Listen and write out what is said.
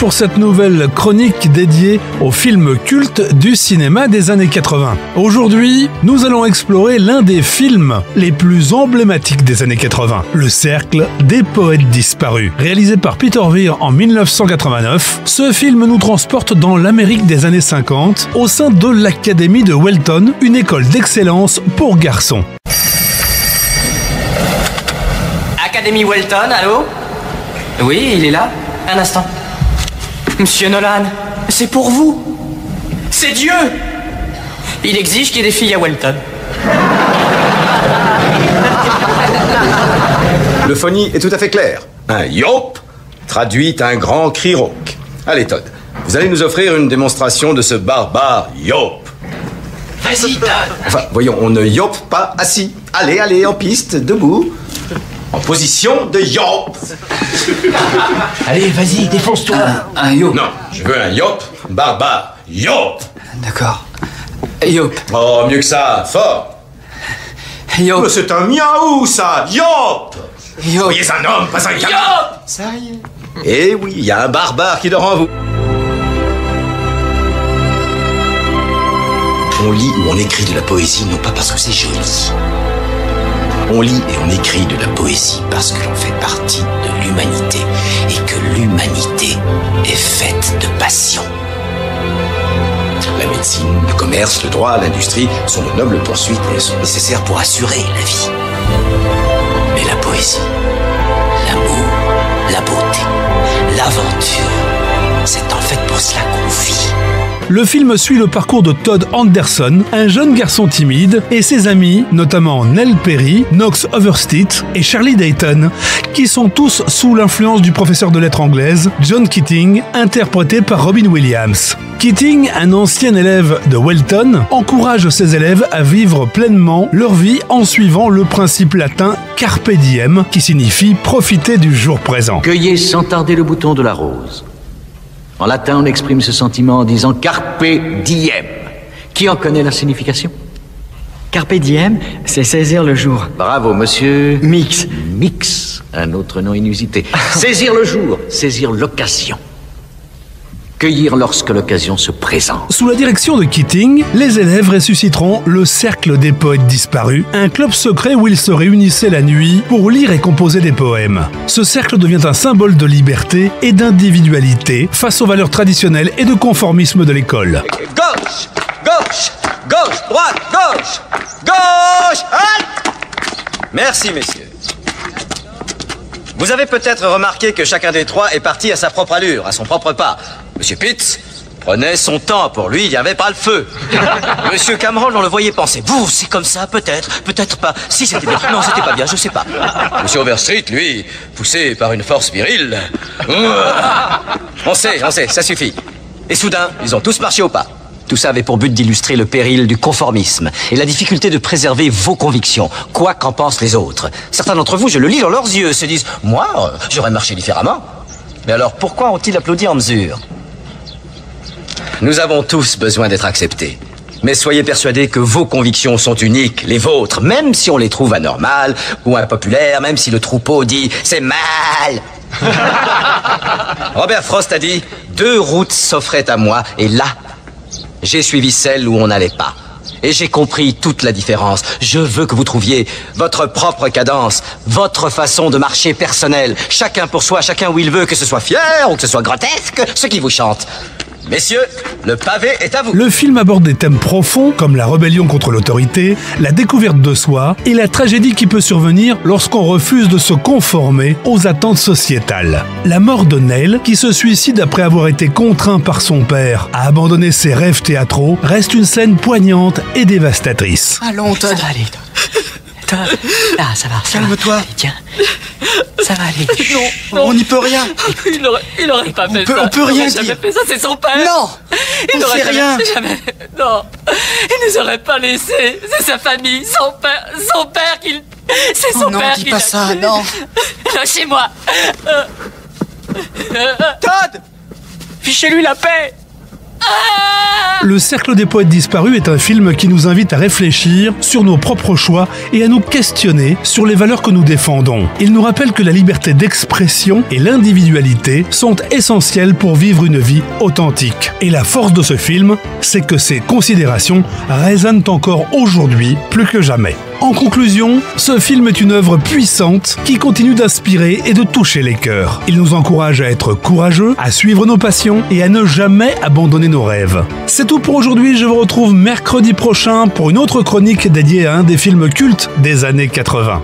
pour cette nouvelle chronique dédiée aux films cultes du cinéma des années 80. Aujourd'hui, nous allons explorer l'un des films les plus emblématiques des années 80, Le Cercle des Poètes Disparus. Réalisé par Peter Weir en 1989, ce film nous transporte dans l'Amérique des années 50, au sein de l'Académie de Welton, une école d'excellence pour garçons. Académie Welton, allô? Oui, il est là. Un instant. Monsieur Nolan, c'est pour vous. C'est Dieu. Il exige qu'il y ait des filles à Welton. Le phonie est tout à fait clair. Un yop traduit un grand cri rauque. Allez, Todd, vous allez nous offrir une démonstration de ce barbare yop. Vas-y, Todd. Enfin, voyons, on ne yop pas assis. Allez, en piste, debout. En position de yop. Allez, vas-y, défonce-toi. Un yop. Non, je veux un yop barbare. Yop. D'accord. Yop. Oh, mieux que ça, fort. Yop. Mais c'est un miaou, ça. Yop. Yop. Soyez un homme, pas un gamin. Yop. Ça y est. Eh oui, il y a un barbare qui dort en vous. On lit ou on écrit de la poésie, non pas parce que c'est joli. On lit et on écrit de la poésie parce que l'on fait partie de l'humanité et que l'humanité est faite de passion. La médecine, le commerce, le droit, l'industrie sont de nobles poursuites et sont nécessaires pour assurer la vie. Mais la poésie, l'amour, la beauté, l'aventure, c'est en fait pour cela qu'on vit. Le film suit le parcours de Todd Anderson, un jeune garçon timide, et ses amis, notamment Nell Perry, Knox Oversteed et Charlie Dayton, qui sont tous sous l'influence du professeur de lettres anglaises, John Keating, interprété par Robin Williams. Keating, un ancien élève de Welton, encourage ses élèves à vivre pleinement leur vie en suivant le principe latin Carpe Diem, qui signifie profiter du jour présent. Cueillez sans tarder le bouton de la rose. En latin, on exprime ce sentiment en disant carpe diem. Qui en connaît la signification? Carpe diem, c'est saisir le jour. Bravo, monsieur. Mix. Mix, un autre nom inusité. Saisir le jour, saisir l'occasion. Cueillir lorsque l'occasion se présente. Sous la direction de Keating, les élèves ressusciteront le Cercle des Poètes Disparus, un club secret où ils se réunissaient la nuit pour lire et composer des poèmes. Ce cercle devient un symbole de liberté et d'individualité face aux valeurs traditionnelles et de conformisme de l'école. Gauche, gauche, gauche, droite, gauche, gauche, halte! Merci, messieurs. Vous avez peut-être remarqué que chacun des trois est parti à sa propre allure, à son propre pas. Monsieur Pitts prenait son temps, pour lui, il n'y avait pas le feu. Monsieur Cameron, on le voyait penser. Vous, c'est comme ça, peut-être, peut-être pas. Si, c'était bien. Non, c'était pas bien, je sais pas. Monsieur Overstreet, lui, poussé par une force virile. On sait, ça suffit. Et soudain, ils ont tous marché au pas. Tout ça avait pour but d'illustrer le péril du conformisme et la difficulté de préserver vos convictions, quoi qu'en pensent les autres. Certains d'entre vous, je le lis dans leurs yeux, se disent « Moi, j'aurais marché différemment. » Mais alors, pourquoi ont-ils applaudi en mesure? Nous avons tous besoin d'être acceptés. Mais soyez persuadés que vos convictions sont uniques, les vôtres, même si on les trouve anormales ou impopulaires, même si le troupeau dit « C'est mal !» Robert Frost a dit « 2 routes s'offraient à moi, et là, j'ai suivi celle où on n'allait pas. Et j'ai compris toute la différence. Je veux que vous trouviez votre propre cadence, votre façon de marcher personnelle. Chacun pour soi, chacun où il veut, que ce soit fier ou que ce soit grotesque, ce qui vous chante. Messieurs, le pavé est à vous. Le film aborde des thèmes profonds comme la rébellion contre l'autorité, la découverte de soi et la tragédie qui peut survenir lorsqu'on refuse de se conformer aux attentes sociétales. La mort de Nell, qui se suicide après avoir été contraint par son père à abandonner ses rêves théâtraux, reste une scène poignante et dévastatrice. Allons, Todd. Ça va aller, Todd. Ah, ça va. Calme-toi. Allez, tiens. Ça va aller. Non, on n'y peut rien. Il aurait pas fait ça. On peut rien Il aurait dire. jamais fait ça, c'est son père. Non, Il on n'aurait sait rien. jamais. Non. Il nous aurait pas laissé. C'est sa famille, son père. C'est son Oh non, père dis qui pas l'a ça, tué. non. Lâchez-moi. Todd, Fichez-lui la paix. Le Cercle des poètes disparus est un film qui nous invite à réfléchir sur nos propres choix et à nous questionner sur les valeurs que nous défendons. Il nous rappelle que la liberté d'expression et l'individualité sont essentielles pour vivre une vie authentique. Et la force de ce film, c'est que ces considérations résonnent encore aujourd'hui plus que jamais. En conclusion, ce film est une œuvre puissante qui continue d'inspirer et de toucher les cœurs. Il nous encourage à être courageux, à suivre nos passions et à ne jamais abandonner nos rêves. C'est tout pour aujourd'hui, je vous retrouve mercredi prochain pour une autre chronique dédiée à un des films cultes des années 80.